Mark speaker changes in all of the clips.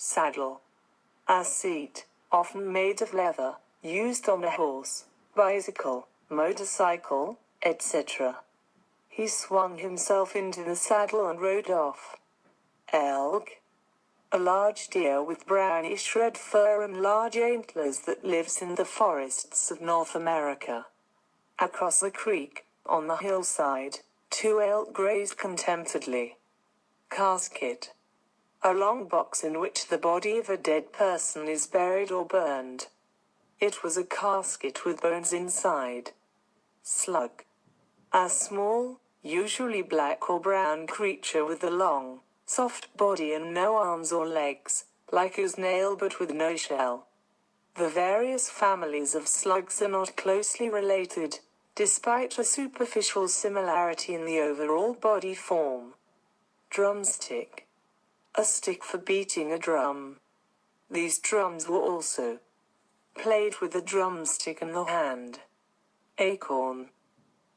Speaker 1: Saddle. A seat, often made of leather, used on a horse, bicycle, motorcycle, etc. He swung himself into the saddle and rode off. Elk. A large deer with brownish red fur and large antlers that lives in the forests of North America. Across the creek, on the hillside, 2 elk grazed contentedly. Casket. A long box in which the body of a dead person is buried or burned. It was a casket with bones inside. Slug. A small, usually black or brown creature with a long, soft body and no arms or legs, like a snail but with no shell. The various families of slugs are not closely related, despite a superficial similarity in the overall body form. Drumstick. A stick for beating a drum. These drums were also played with a drumstick in the hand. Acorn.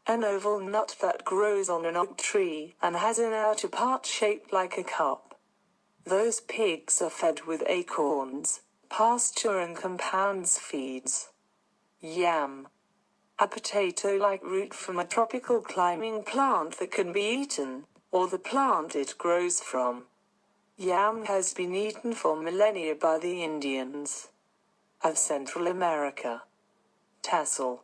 Speaker 1: An oval nut that grows on an oak tree and has an outer part shaped like a cup. Those pigs are fed with acorns, pasture and compounds feeds. Yam. A potato-like root from a tropical climbing plant that can be eaten, or the plant it grows from. Yam has been eaten for millennia by the Indians of Central America. Tassel.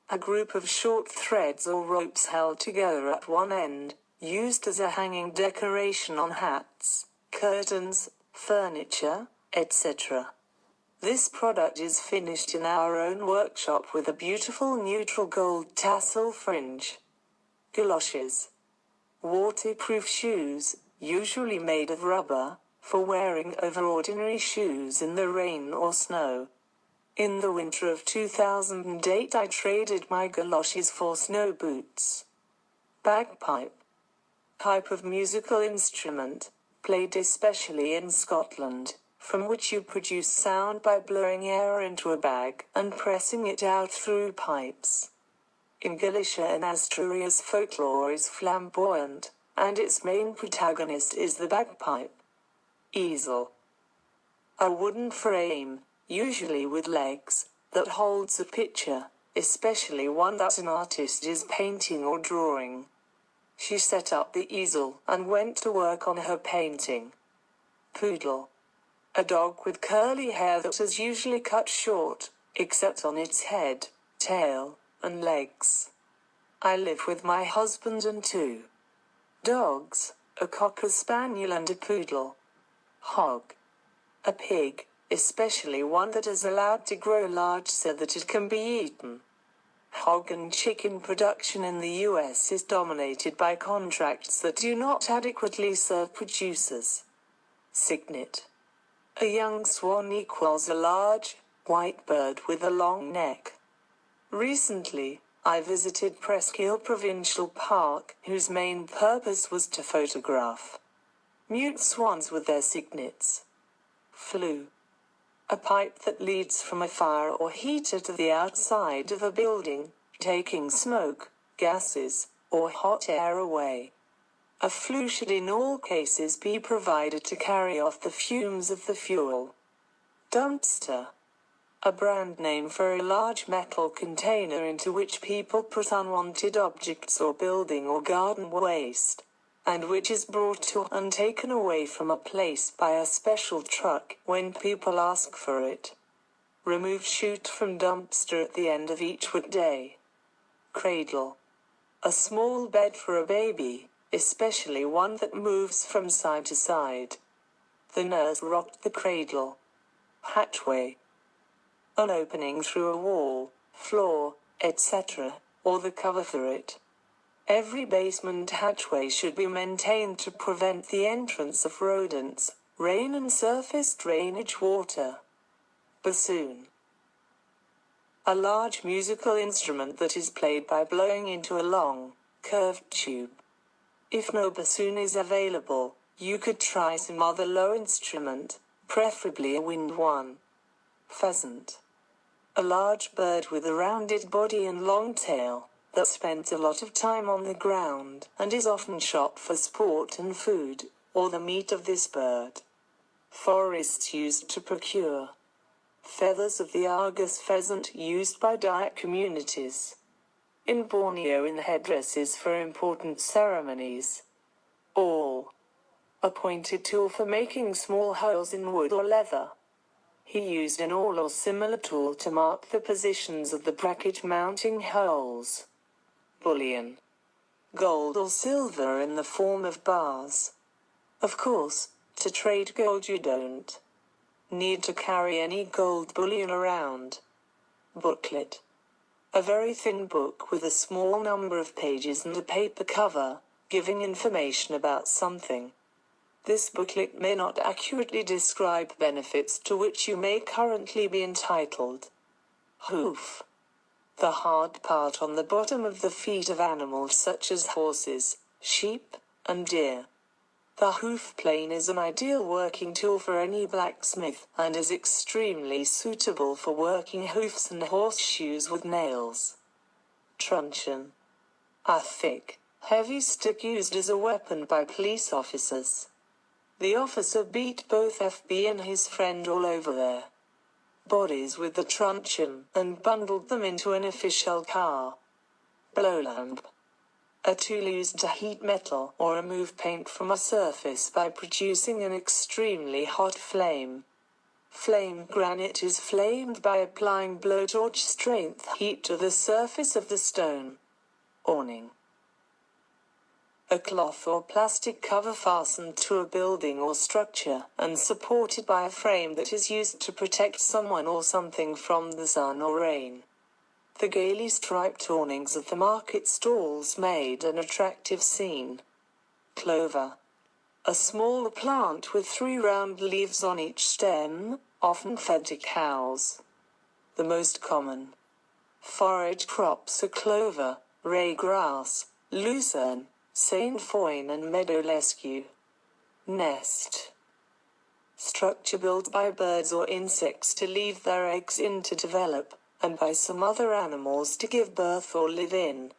Speaker 1: A group of short threads or ropes held together at one end, used as a hanging decoration on hats, curtains, furniture, etc. This product is finished in our own workshop with a beautiful neutral gold tassel fringe. Galoshes. Waterproof shoes, usually made of rubber, for wearing over ordinary shoes in the rain or snow. In the winter of 2008 I traded my galoshes for snow boots. Bagpipe. Type of musical instrument, played especially in Scotland, from which you produce sound by blowing air into a bag and pressing it out through pipes. In Galicia and Asturias folklore is flamboyant, and its main protagonist is the bagpipe. Easel. A wooden frame, usually with legs, that holds a picture, especially one that an artist is painting or drawing. She set up the easel and went to work on her painting. Poodle. A dog with curly hair that is usually cut short, except on its head, tail, and legs. I live with my husband and 2 dogs, a cocker spaniel and a poodle. Hog. A pig, especially one that is allowed to grow large so that it can be eaten. Hog and chicken production in the US is dominated by contracts that do not adequately serve producers. Cygnet. A young swan equals a large, white bird with a long neck. Recently, I visited Presqu'île Provincial Park, whose main purpose was to photograph mute swans with their cygnets. Flue. A pipe that leads from a fire or heater to the outside of a building, taking smoke, gases, or hot air away. A flue should in all cases be provided to carry off the fumes of the fuel. Dumpster. A brand name for a large metal container into which people put unwanted objects or building or garden waste, and which is brought to and taken away from a place by a special truck when people ask for it. Remove chute from dumpster at the end of each workday. Cradle. A small bed for a baby, especially one that moves from side to side. The nurse rocked the cradle. Hatchway. An opening through a wall, floor, etc., or the cover for it. Every basement hatchway should be maintained to prevent the entrance of rodents, rain and surface drainage water. Bassoon. A large musical instrument that is played by blowing into a long, curved tube. If no bassoon is available, you could try some other low instrument, preferably a wind one. Pheasant. A large bird with a rounded body and long tail, that spends a lot of time on the ground and is often shot for sport and food, or the meat of this bird. Forests used to procure. Feathers of the Argus pheasant used by Dayak communities. In Borneo in headdresses for important ceremonies. Awl. A pointed tool for making small holes in wood or leather. He used an awl or similar tool to mark the positions of the bracket mounting holes. Bullion. Gold or silver in the form of bars. Of course, to trade gold you don't need to carry any gold bullion around. Booklet. A very thin book with a small number of pages and a paper cover, giving information about something. This booklet may not accurately describe benefits to which you may currently be entitled. Hoof. The hard part on the bottom of the feet of animals such as horses, sheep, and deer. The hoof plane is an ideal working tool for any blacksmith and is extremely suitable for working hoofs and horseshoes with nails. Truncheon. A thick, heavy stick used as a weapon by police officers. The officer beat both FB and his friend all over their bodies with the truncheon and bundled them into an official car. Blowlamp. A tool used to heat metal or remove paint from a surface by producing an extremely hot flame. Flame granite is flamed by applying blowtorch strength heat to the surface of the stone. Awning. A cloth or plastic cover fastened to a building or structure and supported by a frame that is used to protect someone or something from the sun or rain. The gaily striped awnings of the market stalls made an attractive scene. Clover. A small plant with 3 round leaves on each stem, often fed to cows. The most common forage crops are clover, raygrass, lucerne, sainfoin and meadow lescue. Nest. Structure built by birds or insects to leave their eggs in to develop, and by some other animals to give birth or live in.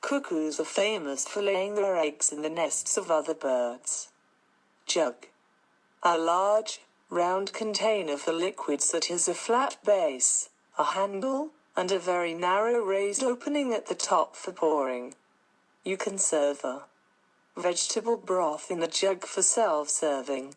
Speaker 1: Cuckoos are famous for laying their eggs in the nests of other birds. Jug. A large, round container for liquids that has a flat base, a handle, and a very narrow raised opening at the top for pouring. You can serve a vegetable broth in the jug for self-serving,